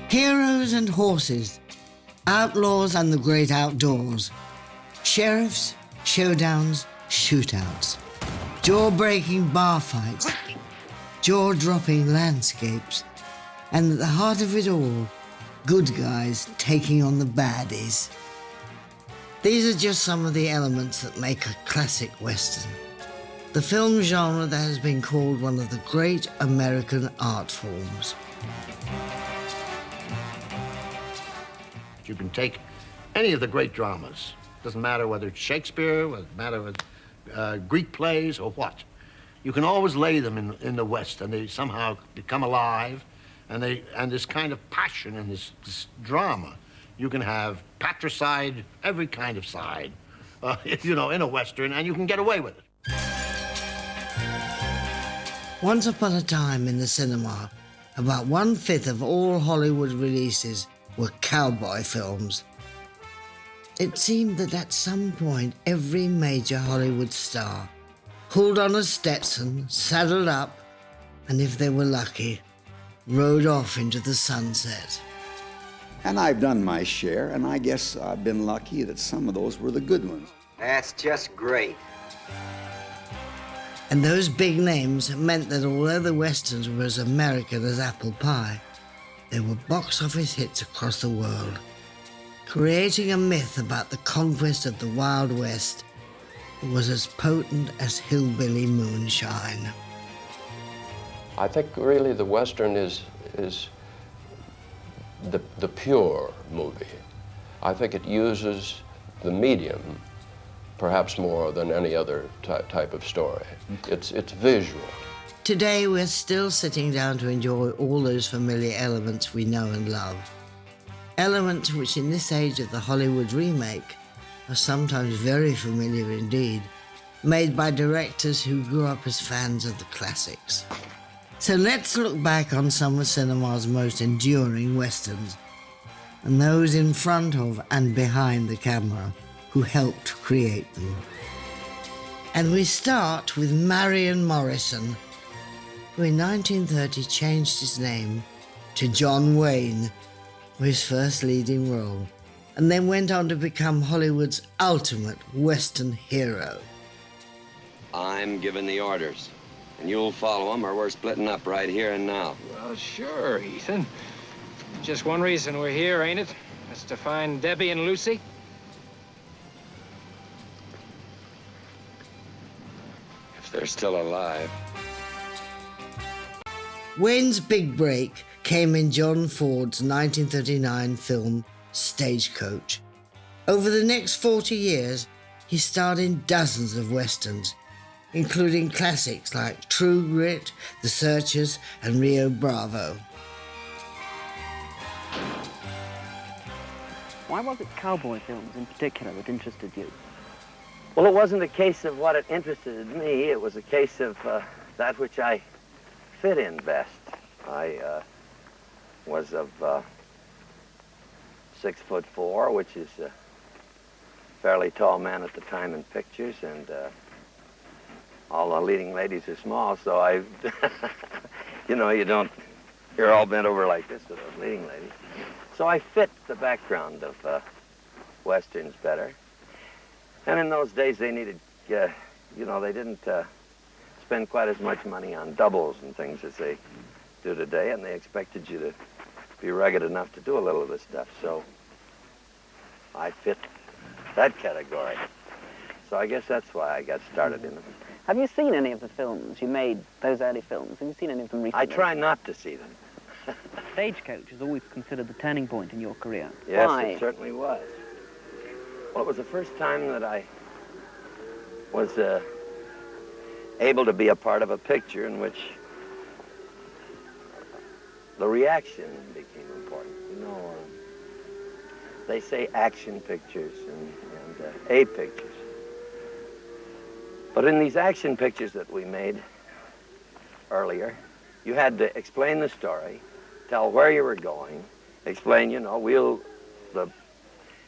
Heroes and horses, outlaws and the great outdoors, sheriffs, showdowns, shootouts, jaw-breaking bar fights, jaw-dropping landscapes, and at the heart of it all, good guys taking on the baddies. These are just some of the elements that make a classic Western, the film genre that has been called one of the great American art forms. You can take any of the great dramas. Doesn't matter whether it's Shakespeare, doesn't matter whether it's Greek plays or what. You can always lay them in the West, and they somehow become alive, and this kind of passion in this drama. You can have patricide, every kind of side, you know, in a Western, and you can get away with it. Once upon a time in the cinema, about 1/5 of all Hollywood releases were cowboy films. It seemed that at some point every major Hollywood star pulled on a Stetson, saddled up, and if they were lucky, rode off into the sunset. And I've done my share, and I guess I've been lucky that some of those were the good ones. That's just great. And those big names meant that although the Westerns were as American as apple pie, they were box office hits across the world, creating a myth about the conquest of the Wild West that was as potent as hillbilly moonshine. I think really the Western is the pure movie. I think it uses the medium perhaps more than any other type of story. It's visual. Today, we're still sitting down to enjoy all those familiar elements we know and love. Elements which in this age of the Hollywood remake are sometimes very familiar indeed, made by directors who grew up as fans of the classics. So let's look back on some of cinema's most enduring Westerns, and those in front of and behind the camera who helped create them. And we start with Marion Morrison, who in 1930 changed his name to John Wayne for his first leading role, and then went on to become Hollywood's ultimate Western hero. I'm giving the orders, and you'll follow them, or we're splitting up right here and now. Well, sure, Ethan. Just one reason we're here, ain't it? That's to find Debbie and Lucy. If they're still alive. Wayne's big break came in John Ford's 1939 film Stagecoach. Over the next 40 years, he starred in dozens of Westerns, including classics like True Grit, The Searchers, and Rio Bravo. Why was it cowboy films in particular that interested you? Well, it wasn't a case of what it interested me. It was a case of that which I fit in best. I was of 6'4", which is a fairly tall man at the time in pictures, and all the leading ladies are small, so I, you know, you're all bent over like this with those leading ladies. So I fit the background of Westerns better. And in those days, they needed, you know, they didn't spend quite as much money on doubles and things as they do today, and they expected you to be rugged enough to do a little of this stuff. So I fit that category. So I guess that's why I got started in them. Have you seen any of the films you made, those early films? Have you seen any of them recently? I try not to see them. Stagecoach is always considered the turning point in your career. Yes, Why? it certainly was. Well, it was the first time that I was able to be a part of a picture in which the reaction became important. You know, they say action pictures and A pictures. But in these action pictures that we made earlier, you had to explain the story, tell where you were going, explain, you know, the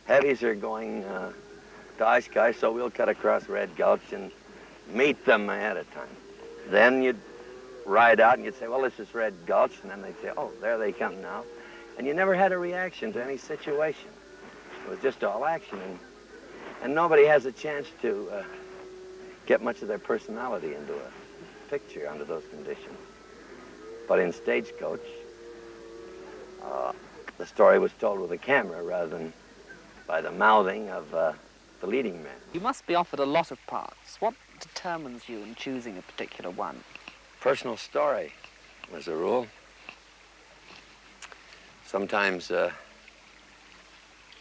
heavies are going to Oshkosh, so we'll cut across Red Gulch and meet them ahead of time. Then you'd ride out and you'd say, well, this is Red Gulch, and then they'd say, oh, there they come now. And you never had a reaction to any situation. It was just all action, and nobody has a chance to get much of their personality into a picture under those conditions. But in Stagecoach, the story was told with a camera rather than by the mouthing of the leading man. You must be offered a lot of parts. What determines you in choosing a particular one? Personal story, as a rule. Sometimes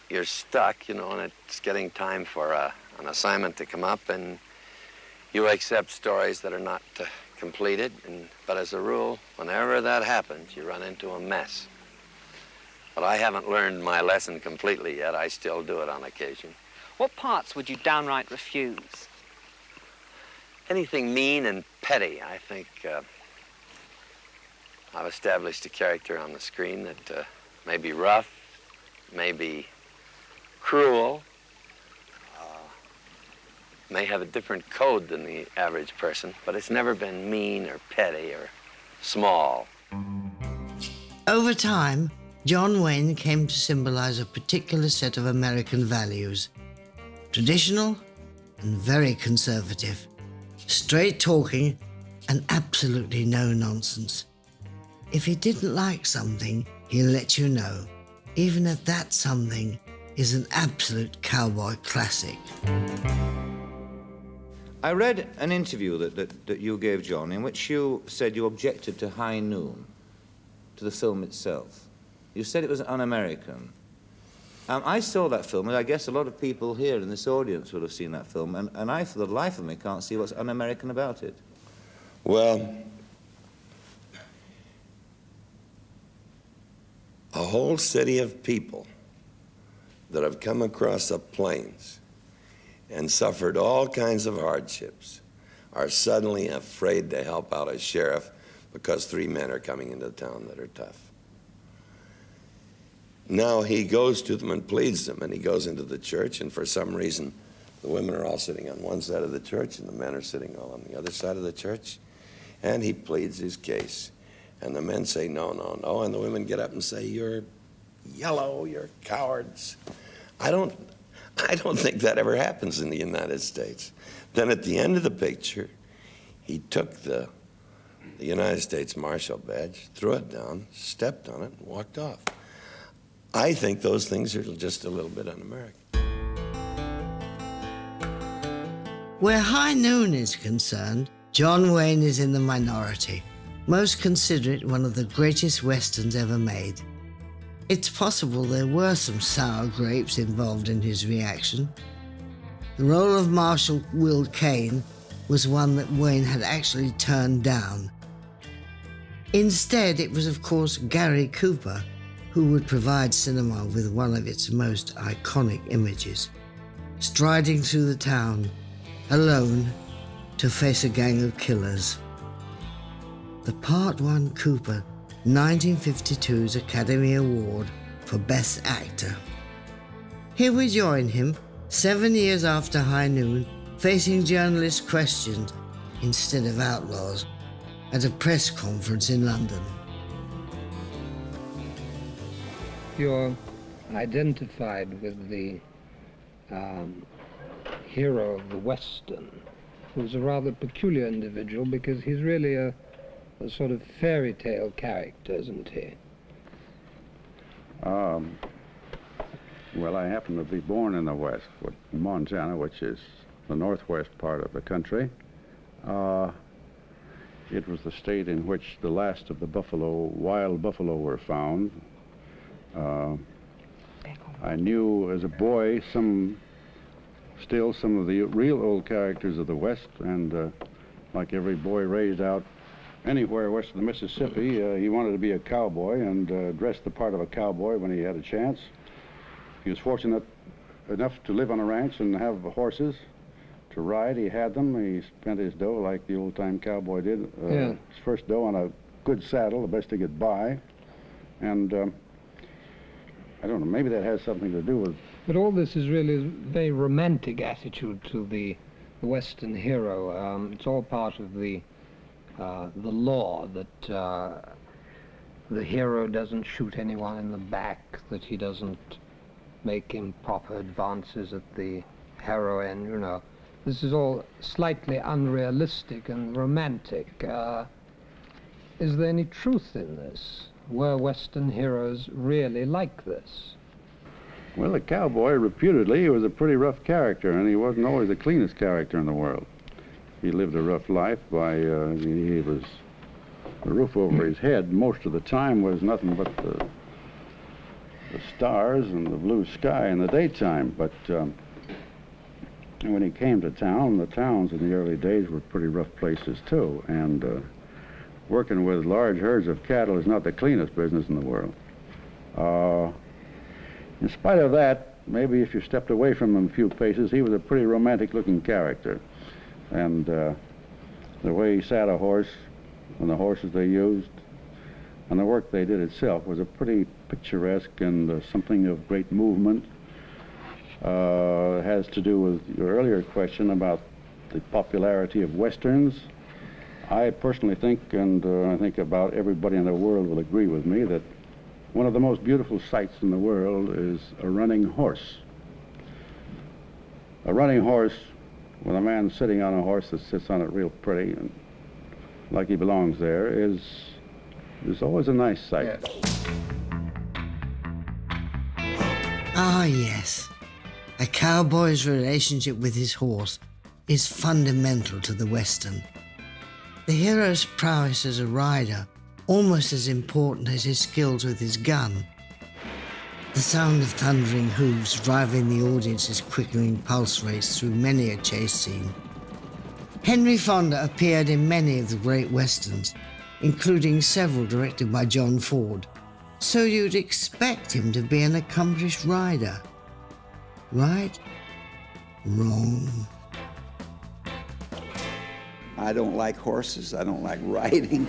you're stuck, you know, and it's getting time for an assignment to come up, and you accept stories that are not completed. But as a rule, whenever that happens, you run into a mess. But I haven't learned my lesson completely yet. I still do it on occasion. What parts would you downright refuse? Anything mean and petty. I think I've established a character on the screen that may be rough, may be cruel, may have a different code than the average person, but it's never been mean or petty or small. Over time, John Wayne came to symbolize a particular set of American values. Traditional and very conservative. Straight talking and absolutely no nonsense. If he didn't like something, he'll let you know, even if that something is an absolute cowboy classic. I read an interview that you gave, John, in which you said you objected to High Noon, to the film itself. You said it was un-American. I saw that film, and I guess a lot of people here in this audience would have seen that film, and I, for the life of me, can't see what's un-American about it. Well, a whole city of people that have come across the plains and suffered all kinds of hardships are suddenly afraid to help out a sheriff because 3 men are coming into town that are tough. Now he goes to them and pleads them, and he goes into the church, and for some reason the women are all sitting on one side of the church and the men are sitting all on the other side of the church, and he pleads his case. And the men say, no, no, no, and the women get up and say, you're yellow, you're cowards. I don't think that ever happens in the United States. Then at the end of the picture, he took the United States Marshal badge, threw it down, stepped on it, and walked off. I think those things are just a little bit un-American. Where High Noon is concerned, John Wayne is in the minority. Most consider it one of the greatest westerns ever made. It's possible there were some sour grapes involved in his reaction. The role of Marshal Will Kane was one that Wayne had actually turned down. Instead, it was, of course, Gary Cooper who would provide cinema with one of its most iconic images, striding through the town, alone, to face a gang of killers. The part won Cooper 1952's Academy Award for Best Actor. Here we join him, 7 years after High Noon, facing journalist questions instead of outlaws at a press conference in London. You're identified with the hero of the Western, who's a rather peculiar individual because he's really a sort of fairy tale character, isn't he? Well, I happen to be born in the West, Montana, which is the northwest part of the country. It was the state in which the last of the wild buffalo were found. I knew as a boy some of the real old characters of the West, and like every boy raised out anywhere west of the Mississippi, he wanted to be a cowboy and dressed the part of a cowboy when he had a chance. He was fortunate enough to live on a ranch and have horses to ride. He had them. He spent his dough like the old-time cowboy did. His first dough on a good saddle, the best he could buy. And I don't know, maybe that has something to do with... But all this is really a very romantic attitude to the Western hero. It's all part of the law that the hero doesn't shoot anyone in the back, that he doesn't make improper advances at the heroine, you know. This is all slightly unrealistic and romantic. Is there any truth in this? Were Western heroes really like this? Well, the cowboy, reputedly, he was a pretty rough character, and he wasn't always the cleanest character in the world. He lived a rough life by, he was, the roof over his head most of the time was nothing but the stars and the blue sky in the daytime. But when he came to town, the towns in the early days were pretty rough places too, and working with large herds of cattle is not the cleanest business in the world. In spite of that, maybe if you stepped away from him a few paces, he was a pretty romantic-looking character. And the way he sat a horse, and the horses they used, and the work they did itself was a pretty picturesque and something of great movement. It has to do with your earlier question about the popularity of Westerns. I personally think, and I think about everybody in the world will agree with me, that one of the most beautiful sights in the world is a running horse. A running horse with a man sitting on a horse that sits on it real pretty and like he belongs there is always a nice sight. Ah, yes. A cowboy's relationship with his horse is fundamental to the Western. The hero's prowess as a rider almost as important as his skills with his gun. The sound of thundering hooves driving the audience's quickening pulse rates through many a chase scene. Henry Fonda appeared in many of the great Westerns, including several directed by John Ford, so you'd expect him to be an accomplished rider. Right? Wrong. I don't like horses. I don't like riding.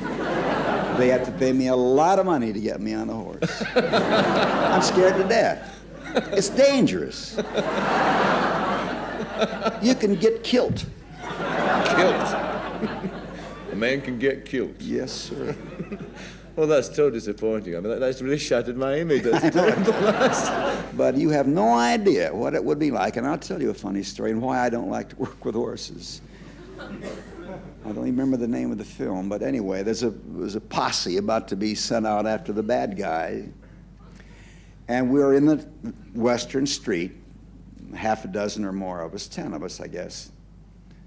They have to pay me a lot of money to get me on a horse. I'm scared to death. It's dangerous. You can get killed. Killed? A man can get killed? Yes, sir. Well, that's so disappointing. I mean, that's really shattered my image. That's terrible. But you have no idea what it would be like, and I'll tell you a funny story and why I don't like to work with horses. I don't even remember the name of the film, but anyway, there's a posse about to be sent out after the bad guy. And we're in the Western street, half a dozen or more of us, 10 of us, I guess.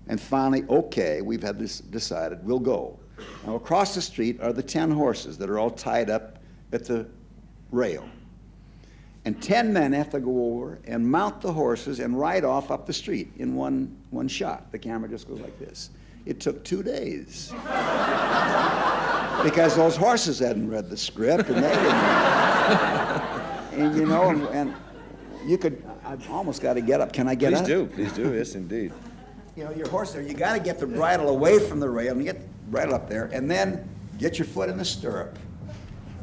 And finally, okay, we've had this decided, we'll go. Now, across the street are the 10 horses that are all tied up at the rail. And 10 men have to go over and mount the horses and ride off up the street in one shot. The camera just goes like this. It took 2 days. Because those horses hadn't read the script, and they didn't. And you know, and you could, I've almost got to get up. Can I get up? Please do, yes, indeed. You know, your horse there, you got to get the bridle away from the rail, and you get the bridle up there, and then get your foot in the stirrup,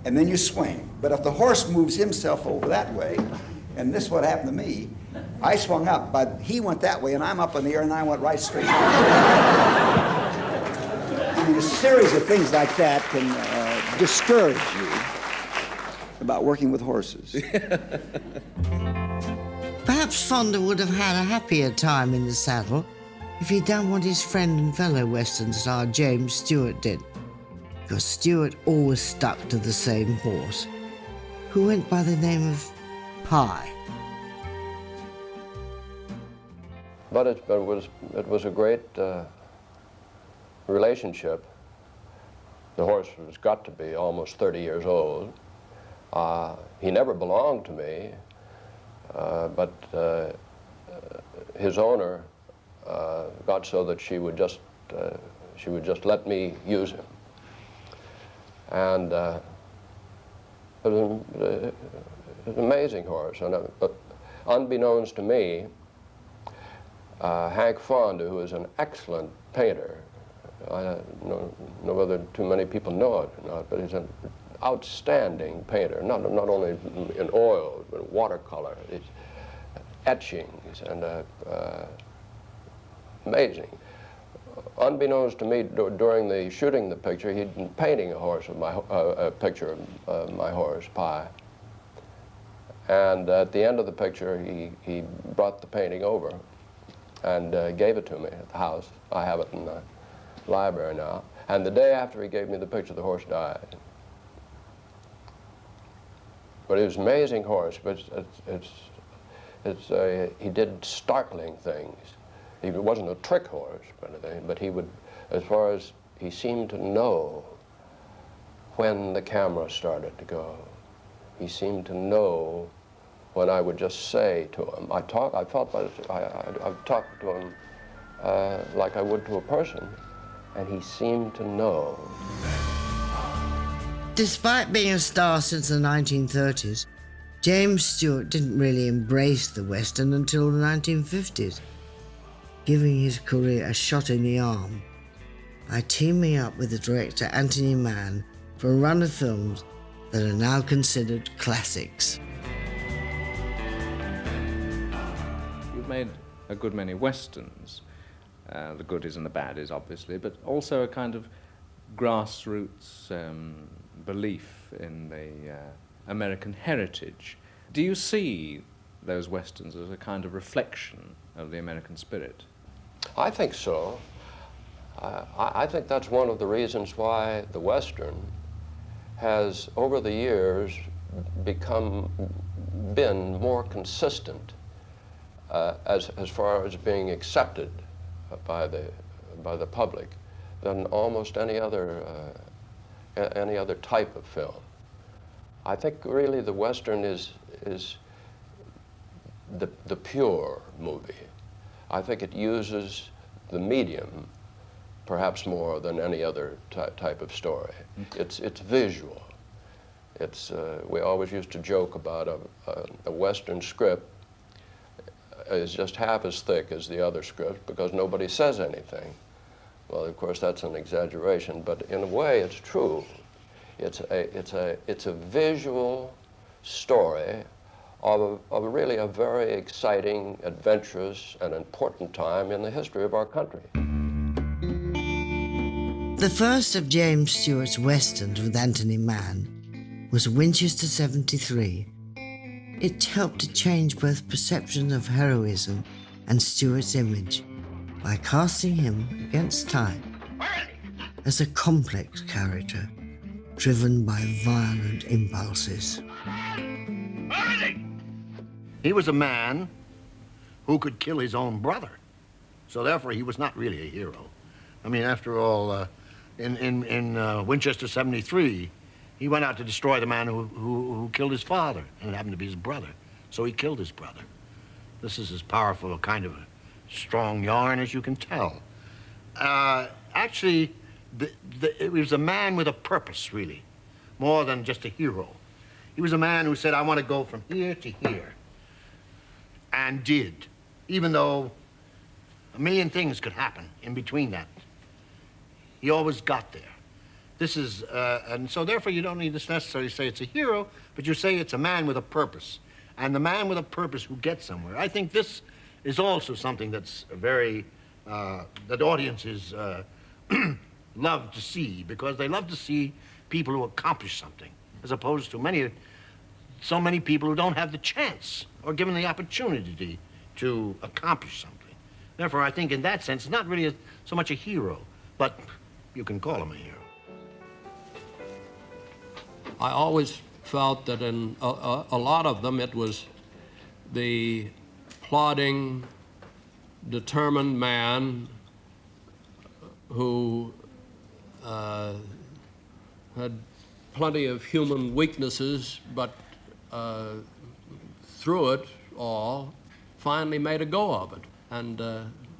and then you swing. But if the horse moves himself over that way, and this is what happened to me, I swung up, but he went that way, and I'm up in the air, and I went right straight. I mean, a series of things like that can discourage you about working with horses. Perhaps Fonda would have had a happier time in the saddle if he'd done what his friend and fellow Western star James Stewart did, because Stewart always stuck to the same horse, who went by the name of Pie. But it was a great relationship. The horse has got to be almost 30 years old. He never belonged to me, but his owner got so that she would just let me use him. And it was an amazing horse. And unbeknownst to me, Hank Fonda, who is an excellent painter, I don't know whether too many people know it or not, but he's an outstanding painter, not only in oil, but watercolor, it's etchings, and amazing. unbeknownst to me, during the shooting the picture, he'd been painting a horse of my a picture of my horse, Pi. And at the end of the picture, he brought the painting over and gave it to me at the house. I have it in the library now. And the day after he gave me the picture, the horse died. But it was an amazing horse, but he did startling things. He wasn't a trick horse, but he would, as far as he seemed to know when the camera started to go. He seemed to know when I would just say to him, I talked to him like I would to a person, and he seemed to know. Despite being a star since the 1930s, James Stewart didn't really embrace the Western until the 1950s, giving his career a shot in the arm by teaming up with the director Anthony Mann for a run of films that are now considered classics. You've made a good many Westerns, the goodies and the baddies, obviously, but also a kind of grassroots belief in the American heritage. Do you see those Westerns as a kind of reflection of the American spirit? I think so. I think that's one of the reasons why the Western has, over the years, been more consistent as far as being accepted by the public than almost any other type of film. I think really the Western is the pure movie. I think it uses the medium perhaps more than any other type of story. It's visual. We always used to joke about a Western script is just half as thick as the other script because nobody says anything. Well, of course, that's an exaggeration, but in a way, it's true. It's a visual story of really a very exciting, adventurous, and important time in the history of our country. The first of James Stewart's Westerns with Anthony Mann was Winchester 73. It helped to change both perceptions of heroism and Stewart's image by casting him against time as a complex character driven by violent impulses. He was a man who could kill his own brother, so therefore he was not really a hero. I mean, after all, in Winchester 73, he went out to destroy the man who killed his father, and it happened to be his brother, so he killed his brother. This is as powerful a kind of a strong yarn as you can tell. Actually, it was a man with a purpose, really, more than just a hero. He was a man who said, I want to go from here to here, and did, even though a million things could happen in between that. He always got there. This is, and so therefore you don't need to necessarily say it's a hero, but you say it's a man with a purpose. And the man with a purpose who gets somewhere. I think this is also something that's very, that audiences love to see, because they love to see people who accomplish something, as opposed to so many people who don't have the chance or given the opportunity to accomplish something. Therefore, I think in that sense, it's not really so much a hero, but you can call him a hero. I always felt that in a lot of them, it was the plodding, determined man who had plenty of human weaknesses, but through it all, finally made a go of it and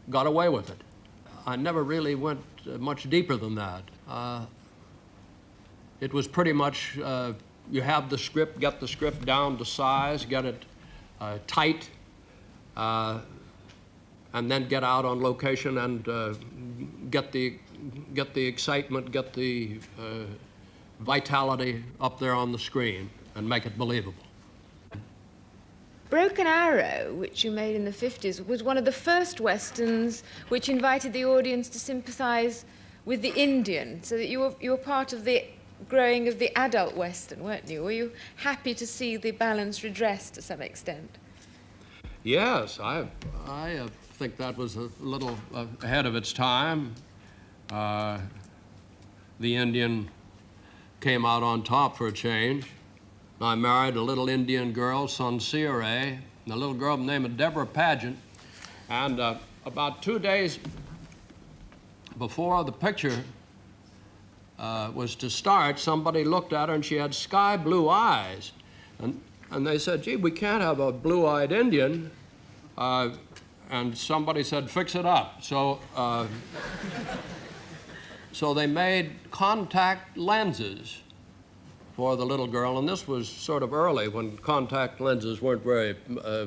got away with it. I never really went much deeper than that. It was pretty much, you have the script, get the script down to size, get it tight, and then get out on location and get the excitement, get the vitality up there on the screen and make it believable. Broken Arrow, which you made in the 50s, was one of the first Westerns which invited the audience to sympathize with the Indian, so that you were part of the growing of the adult Western, weren't you? Were you happy to see the balance redressed to some extent? Yes, I think that was a little ahead of its time. The Indian came out on top for a change. I married a little Indian girl, Sincere, and a little girl by the name of Deborah Pageant. And about 2 days before the picture was to start, somebody looked at her and she had sky blue eyes. And they said, gee, we can't have a blue-eyed Indian. And somebody said, fix it up. So they made contact lenses for the little girl, and this was sort of early when contact lenses weren't very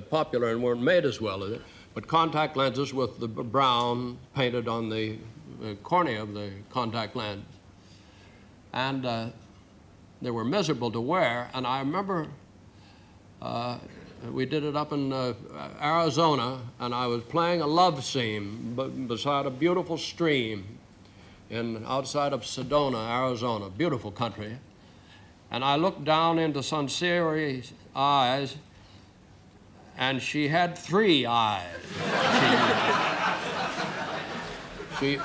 popular and weren't made as well as it. But contact lenses with the brown painted on the cornea of the contact lens. And they were miserable to wear, and I remember we did it up in Arizona, and I was playing a love scene beside a beautiful stream outside of Sedona, Arizona, beautiful country. And I looked down into Sincere's eyes, and she had 3 eyes. The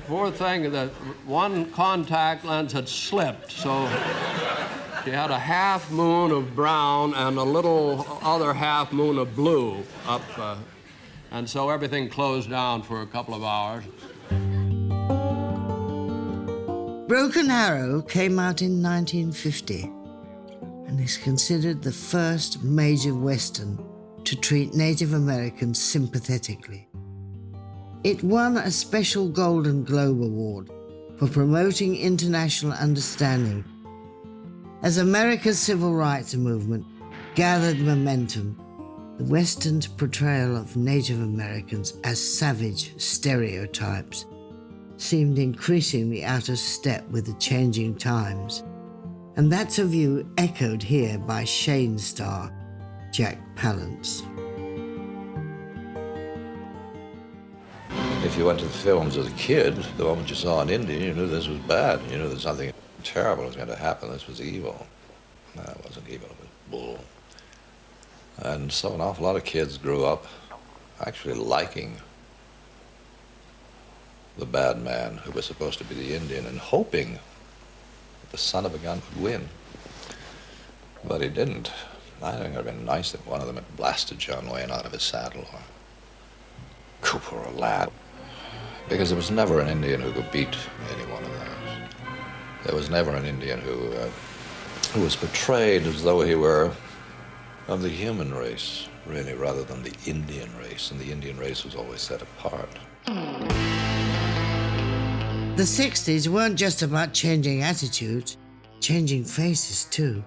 poor thing, the one contact lens had slipped, so she had a half moon of brown and a little other half moon of blue up, and so everything closed down for a couple of hours. Broken Arrow came out in 1950 and is considered the first major Western to treat Native Americans sympathetically. It won a special Golden Globe Award for promoting international understanding. As America's civil rights movement gathered momentum, the Western's portrayal of Native Americans as savage stereotypes seemed increasingly out of step with the changing times. And that's a view echoed here by Shane star Jack Palance. If you went to the films as a kid, the moment you saw an Indian, you knew this was bad. You knew that something terrible was going to happen. This was evil. No, it wasn't evil, it was bull. And so an awful lot of kids grew up actually liking the bad man who was supposed to be the Indian and hoping that the son of a gun would win. But he didn't. I think it would have been nice if one of them had blasted John Wayne out of his saddle, or Cooper or Ladd. Because there was never an Indian who could beat any one of those. There was never an Indian who was portrayed as though he were of the human race, really, rather than the Indian race, and the Indian race was always set apart. The 60s weren't just about changing attitudes, changing faces too.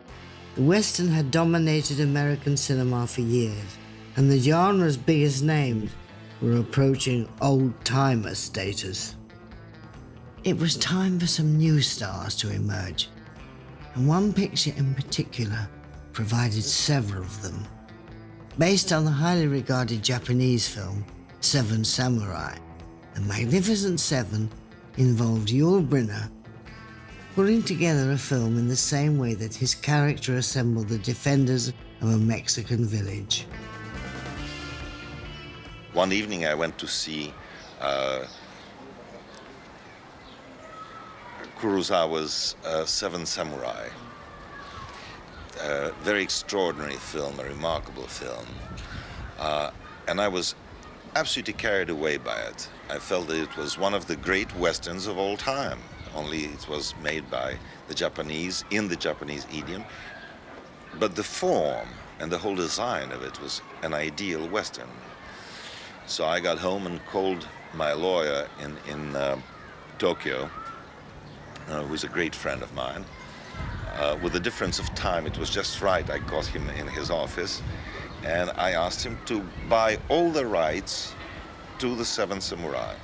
The Western had dominated American cinema for years, and the genre's biggest names were approaching old-timer status. It was time for some new stars to emerge, and one picture in particular provided several of them. Based on the highly regarded Japanese film, Seven Samurai, The Magnificent Seven involved Yul Brynner putting together a film in the same way that his character assembled the defenders of a Mexican village. One evening I went to see Kurosawa's Seven Samurai. A very extraordinary film, a remarkable film. And I was absolutely carried away by it. I felt that it was one of the great Westerns of all time, only it was made by the Japanese, in the Japanese idiom. But the form and the whole design of it was an ideal Western. So I got home and called my lawyer in Tokyo, who's a great friend of mine. With the difference of time, it was just right. I caught him in his office, and I asked him to buy all the rights to the Seven Samurai.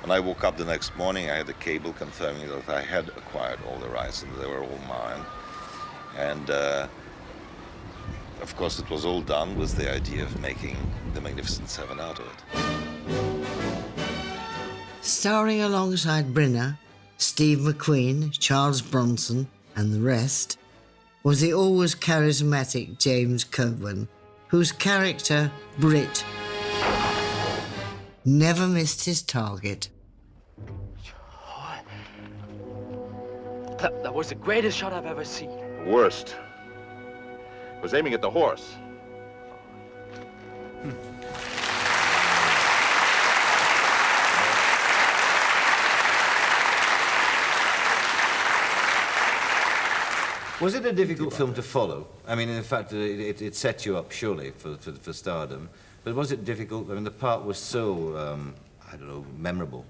When I woke up the next morning, I had a cable confirming that I had acquired all the rights and they were all mine. And of course, it was all done with the idea of making the Magnificent Seven out of it. Starring alongside Brynner, Steve McQueen, Charles Bronson, and the rest, was the always charismatic James Coburn, whose character, Brit, never missed his target. That was the greatest shot I've ever seen. Worst. Was aiming at the horse. Was it a difficult film to follow? I mean, in fact, it set you up, surely, for stardom. But was it difficult? I mean, the part was so, I don't know, memorable.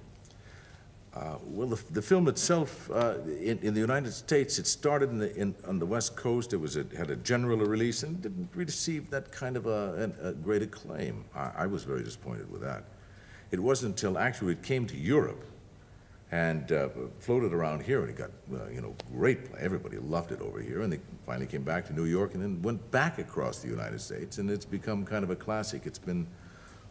Well, the film itself, in the United States, it started on the West Coast. It had a general release and didn't receive that kind of a great acclaim. I was very disappointed with that. It wasn't until actually it came to Europe and floated around here, and it got, great play. Everybody loved it over here, and they finally came back to New York and then went back across the United States, and it's become kind of a classic. It's been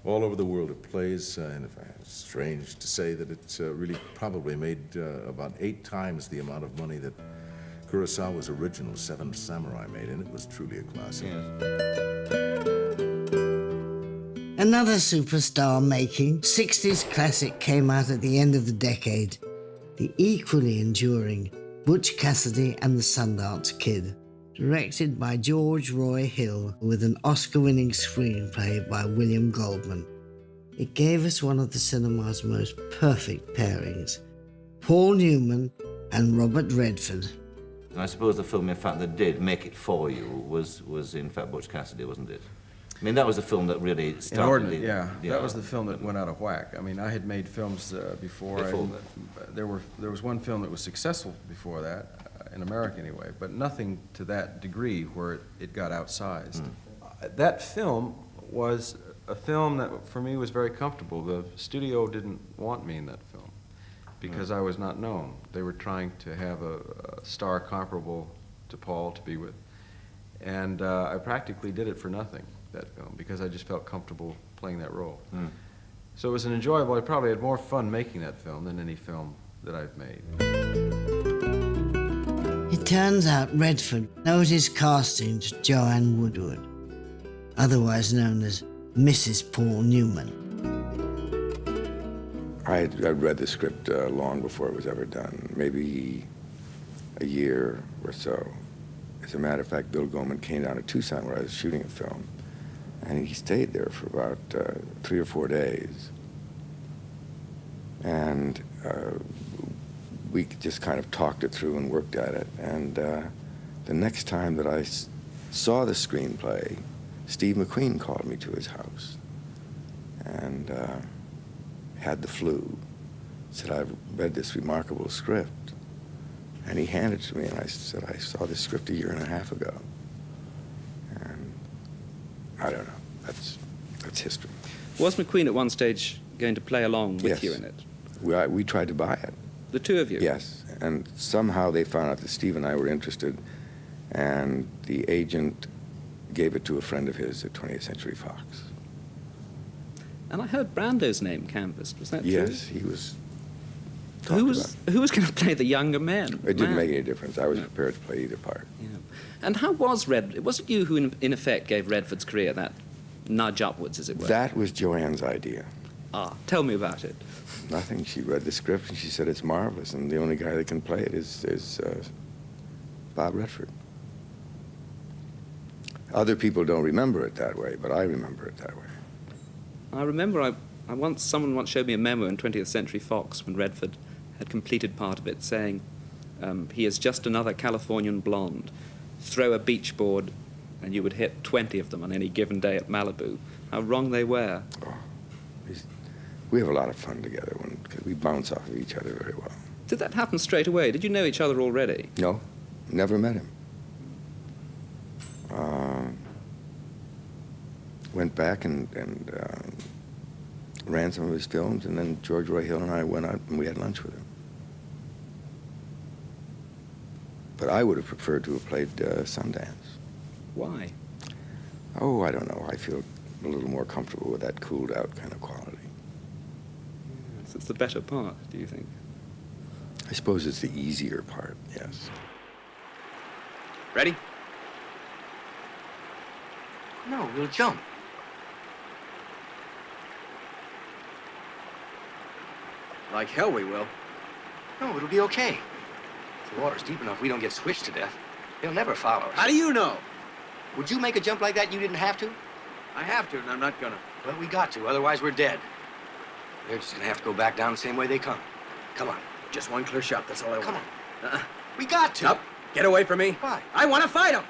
all over the world. It plays, and it's strange to say that it's really probably made about 8 times the amount of money that Kurosawa's original Seven Samurai made, and it was truly a classic. Another superstar-making 60s classic came out at the end of the decade, the equally enduring Butch Cassidy and the Sundance Kid, directed by George Roy Hill with an Oscar-winning screenplay by William Goldman. It gave us one of the cinema's most perfect pairings, Paul Newman and Robert Redford. And I suppose the film, in fact, that did make it for you was in fact, Butch Cassidy, wasn't it? I mean, that was the film that really started that was the film that went out of whack. I mean, I had made films before. There was one film that was successful before that, in America anyway, but nothing to that degree where it got outsized. That film was a film that, for me, was very comfortable. The studio didn't want me in that film because I was not known. They were trying to have a star comparable to Paul to be with. And I practically did it for nothing, that film, because I just felt comfortable playing that role. So it was an enjoyable, I probably had more fun making that film than any film that I've made. It turns out Redford owed his casting to Joanne Woodward, otherwise known as Mrs. Paul Newman. I'd read the script long before it was ever done, maybe a year or so. As a matter of fact, Bill Goldman came down to Tucson where I was shooting a film, and he stayed there for about 3 or 4 days. And we just kind of talked it through and worked at it. And the next time that I saw the screenplay, Steve McQueen called me to his house and had the flu, said, "I've read this remarkable script." And he handed it to me, and I said, "I saw this script 1.5 years ago." And I don't know, that's history. Was McQueen at one stage going to play along with Yes. you in it? We tried to buy it. The two of you? Yes, and somehow they found out that Steve and I were interested, and the agent gave it to a friend of his at 20th Century Fox. And I heard Brando's name canvassed. Was that true? Yes, he was. Who was going to play the younger men? It didn't make any difference. I was prepared to play either part. Yeah. And how was Redford? Was it you who, in effect, gave Redford's career that nudge upwards, as it were? That was Joanne's idea. Ah, tell me about it. Nothing. She read the script and she said it's marvelous, and the only guy that can play it is Bob Redford. Other people don't remember it that way, but I remember it that way. I remember someone once showed me a memo in 20th Century Fox when Redford had completed part of it, saying, he is just another Californian blonde. Throw a beach board and you would hit 20 of them on any given day at Malibu. How wrong they were. Oh, we have a lot of fun together because we bounce off of each other very well. Did that happen straight away? Did you know each other already? No, never met him. Went back and ran some of his films, and then George Roy Hill and I went out and we had lunch with him. But I would have preferred to have played Sundance. Why? Oh, I don't know. I feel a little more comfortable with that cooled out kind of quality. So it's the better part, do you think? I suppose it's the easier part, yes. Ready? No, we'll jump. Like hell we will. No, it'll be okay. If the water's deep enough, we don't get swished to death. They'll never follow us. How do you know? Would you make a jump like that and you didn't have to? I have to, and I'm not gonna. Well, we got to, otherwise we're dead. They're just gonna have to go back down the same way they come. Come on. Just one clear shot, that's all I want. Come on. We got to. Nope. Get away from me. Why? I want to fight them.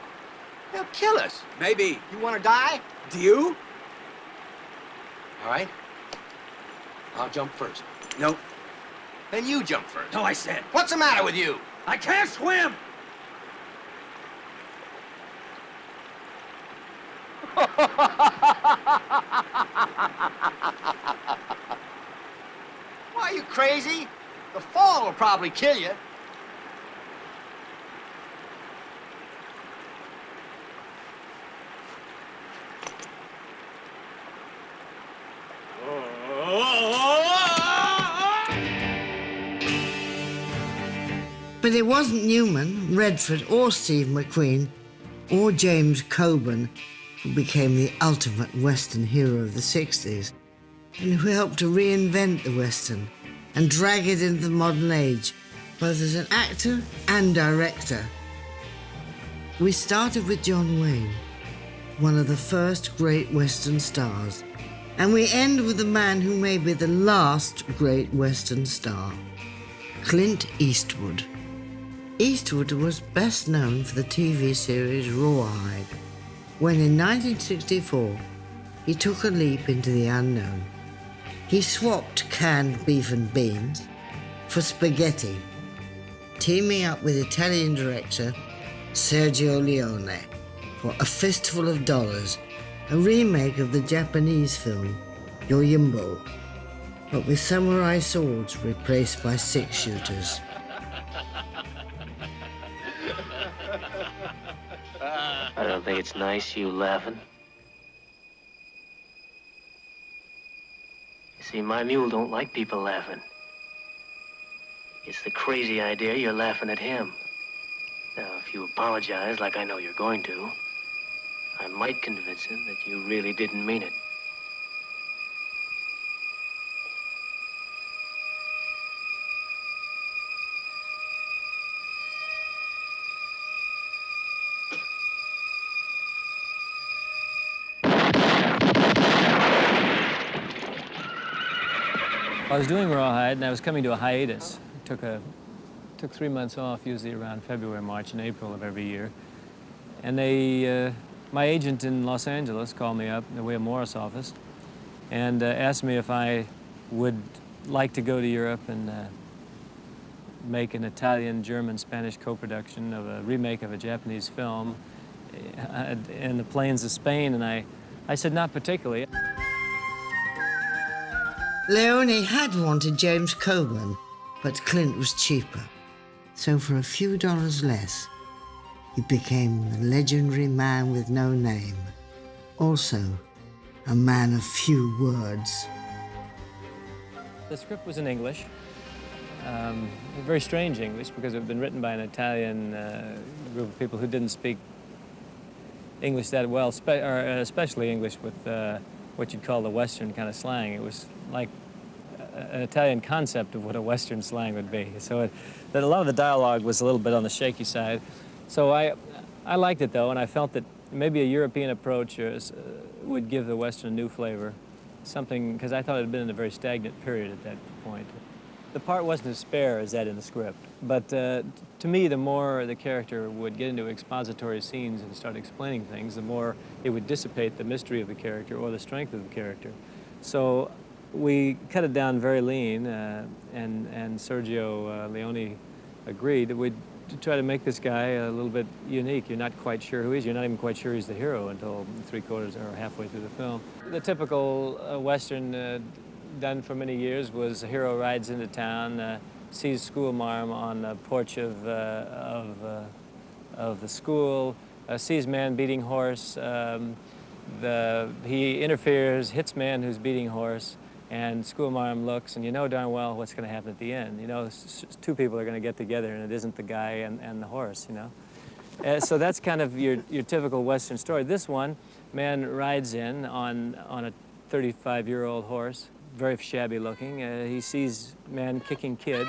They'll kill us. Maybe. You want to die? Do you? All right. I'll jump first. No. Then you jump first. No, I said. What's the matter with you? I can't swim. Why, are you crazy? The fall will probably kill you. But it wasn't Newman, Redford, or Steve McQueen, or James Coburn who became the ultimate Western hero of the 60s, and who helped to reinvent the Western and drag it into the modern age, both as an actor and director. We started with John Wayne, one of the first great Western stars, and we end with the man who may be the last great Western star, Clint Eastwood. Eastwood was best known for the TV series Rawhide, when in 1964 he took a leap into the unknown. He swapped canned beef and beans for spaghetti, teaming up with Italian director Sergio Leone for A Fistful of Dollars, a remake of the Japanese film Yojimbo, but with samurai swords replaced by six-shooters. I don't think it's nice, you laughing. You see, my mule don't like people laughing. It's the crazy idea you're laughing at him. Now, if you apologize like I know you're going to, I might convince him that you really didn't mean it. I was doing Rawhide, and I was coming to a hiatus. I took 3 months off, usually around February, March, and April of every year. And my agent in Los Angeles called me up in the William Morris office and asked me if I would like to go to Europe and make an Italian, German, Spanish co-production of a remake of a Japanese film in the plains of Spain, and I said not particularly. Leone had wanted James Coburn, but Clint was cheaper. So for a few dollars less, he became the legendary man with no name. Also, a man of few words. The script was in English, very strange English, because it had been written by an Italian group of people who didn't speak English that well, especially English with what you'd call the Western kind of slang. It was like an Italian concept of what a Western slang would be. So that a lot of the dialogue was a little bit on the shaky side. So I liked it, though, and I felt that maybe a European approach would give the Western a new flavor, something, because I thought it had been in a very stagnant period at that point. The part wasn't as spare as that in the script, but to me, the more the character would get into expository scenes and start explaining things, the more it would dissipate the mystery of the character or the strength of the character. So we cut it down very lean, and Sergio Leone agreed that we'd try to make this guy a little bit unique. You're not quite sure who he is. You're not even quite sure he's the hero until 3/4 or halfway through the film. The typical Western done for many years was a hero rides into town, sees schoolmarm on the porch of the school, sees man beating horse, He interferes, hits man who's beating horse, and schoolmarm looks, and you know darn well what's going to happen at the end. You know, two people are going to get together, and it isn't the guy and the horse, you know. So that's kind of your typical Western story. This one, man rides in on a 35-year-old horse, very shabby looking. He sees man kicking kid.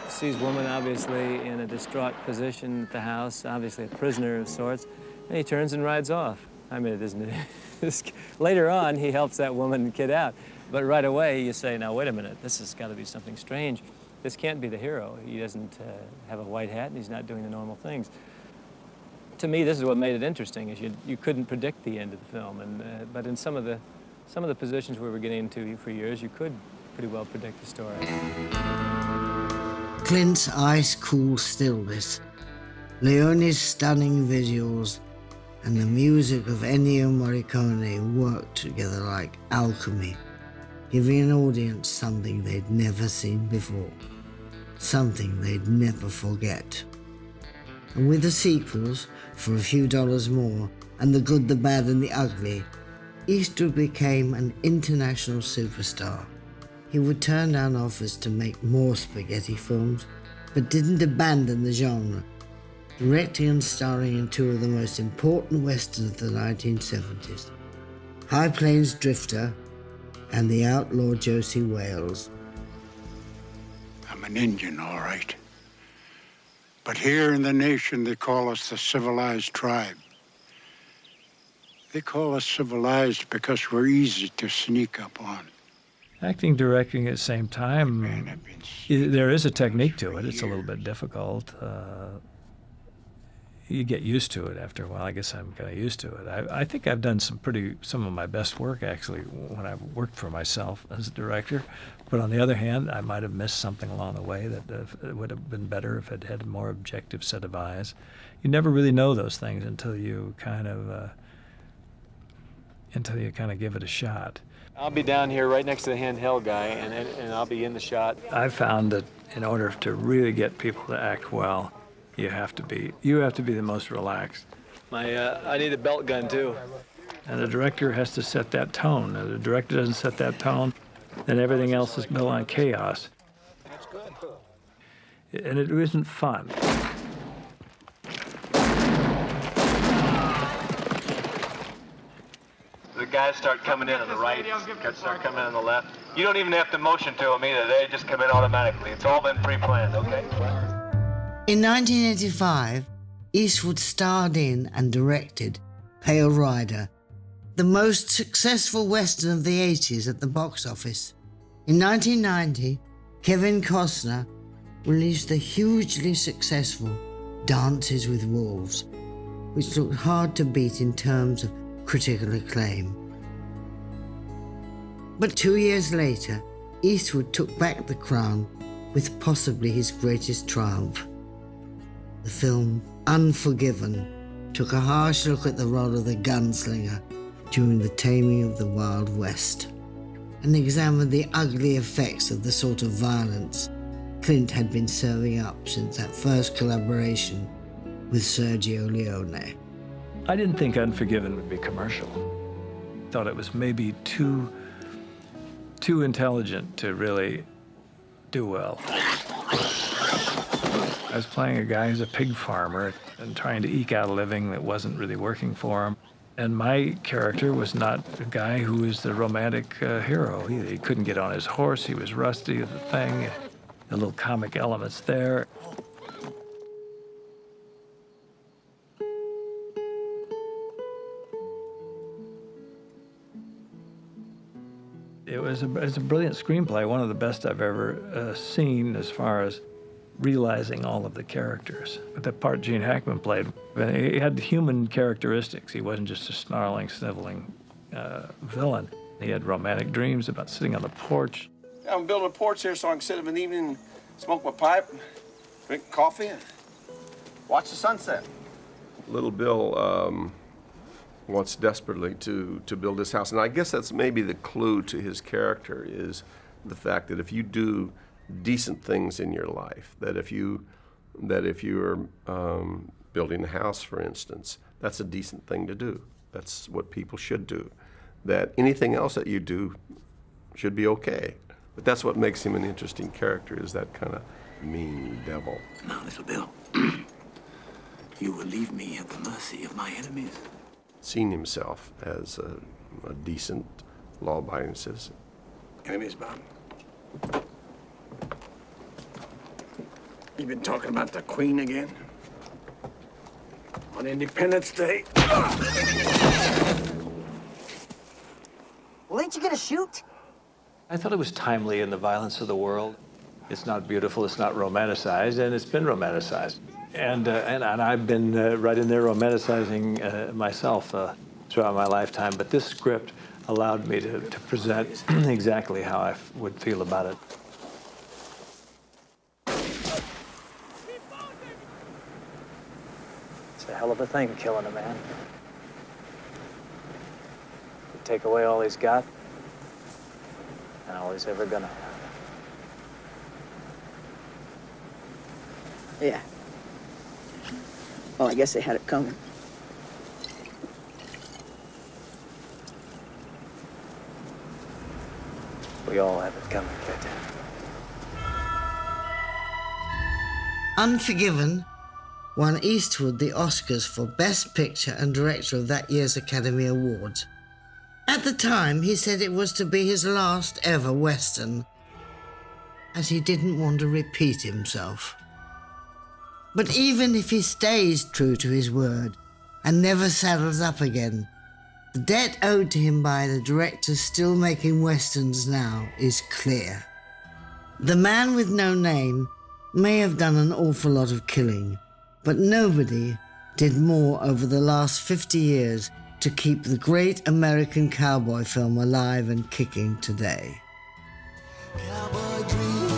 Sees woman obviously in a distraught position at the house, obviously a prisoner of sorts, and he turns and rides off. I mean, it isn't it? Later on, he helps that woman and kid out, but right away you say, now wait a minute, this has got to be something strange. This can't be the hero. He doesn't have a white hat and he's not doing the normal things. To me, this is what made it interesting, is you couldn't predict the end of the film, and but in some of the positions we were getting into for years, you could pretty well predict the story. Clint's ice-cool stillness, Leone's stunning visuals, and the music of Ennio Morricone worked together like alchemy, giving an audience something they'd never seen before, something they'd never forget. And with the sequels, for a few dollars more, and The Good, the Bad and the Ugly, Eastwood became an international superstar. He would turn down offers to make more spaghetti films, but didn't abandon the genre, directing and starring in two of the most important westerns of the 1970s, High Plains Drifter and The Outlaw Josie Wales. I'm an Indian, all right. But here in the nation, they call us the civilized tribe. They call us civilized because we're easy to sneak up on. Acting, directing at the same time, there is a technique to it. It's a little bit difficult. You get used to it after a while. I guess I'm kind of used to it. I think I've done some of my best work, actually, when I've worked for myself as a director. But on the other hand, I might have missed something along the way that would have been better if it had a more objective set of eyes. You never really know those things until you kind of give it a shot. I'll be down here right next to the handheld guy, and I'll be in the shot. I've found that in order to really get people to act well, you have to be the most relaxed. I need a belt gun too. And the director has to set that tone. If the director doesn't set that tone, then everything else is built on chaos. And it isn't fun. The guys start coming in on the right, guys start coming in on the left. You don't even have to motion to them either. They just come in automatically. It's all been pre-planned, okay? In 1985, Eastwood starred in and directed Pale Rider, the most successful Western of the 80s at the box office. In 1990, Kevin Costner released the hugely successful Dances with Wolves, which looked hard to beat in terms of critical acclaim. But 2 years later, Eastwood took back the crown with possibly his greatest triumph. The film Unforgiven took a harsh look at the role of the gunslinger during the taming of the Wild West and examined the ugly effects of the sort of violence Clint had been serving up since that first collaboration with Sergio Leone. I didn't think Unforgiven would be commercial. Thought it was maybe too intelligent to really do well. I was playing a guy who's a pig farmer and trying to eke out a living that wasn't really working for him. And my character was not a guy who was the romantic hero. He couldn't get on his horse, he was rusty with the thing, the little comic elements there. It was a brilliant screenplay, one of the best I've ever seen as far as realizing all of the characters. But the part Gene Hackman played, he had human characteristics. He wasn't just a snarling, sniveling villain. He had romantic dreams about sitting on the porch. I'm building a porch here so I can sit up in the evening, smoke my pipe, drink coffee, and watch the sunset. Little Bill wants desperately to build this house, and I guess that's maybe the clue to his character, is the fact that if you do decent things in your life, that if you're building a house, for instance. That's a decent thing to do. That's what people should do. That anything else that you do should be okay. But that's what makes him an interesting character, is that kind of mean devil. Now, little Bill, you will leave me at the mercy of my enemies. Seeing himself as a decent, law-abiding citizen. Enemies, Bob? You been talking about the Queen again? On Independence Day? Well, ain't you gonna shoot? I thought it was timely in the violence of the world. It's not beautiful, it's not romanticized, and it's been romanticized. And I've been right in there romanticizing myself throughout my lifetime, but this script allowed me to present exactly how I would feel about it. It's a hell of a thing, killing a man. You take away all he's got, and all he's ever gonna have. Yeah. Well, I guess they had it coming. We all have it coming, kid. Unforgiven won Eastwood the Oscars for Best Picture and Director of that year's Academy Awards. At the time, he said it was to be his last ever Western, as he didn't want to repeat himself. But even if he stays true to his word and never saddles up again, the debt owed to him by the directors still making Westerns now is clear. The Man with No Name may have done an awful lot of killing, but nobody did more over the last 50 years to keep the great American cowboy film alive and kicking today. Cowboy dreams.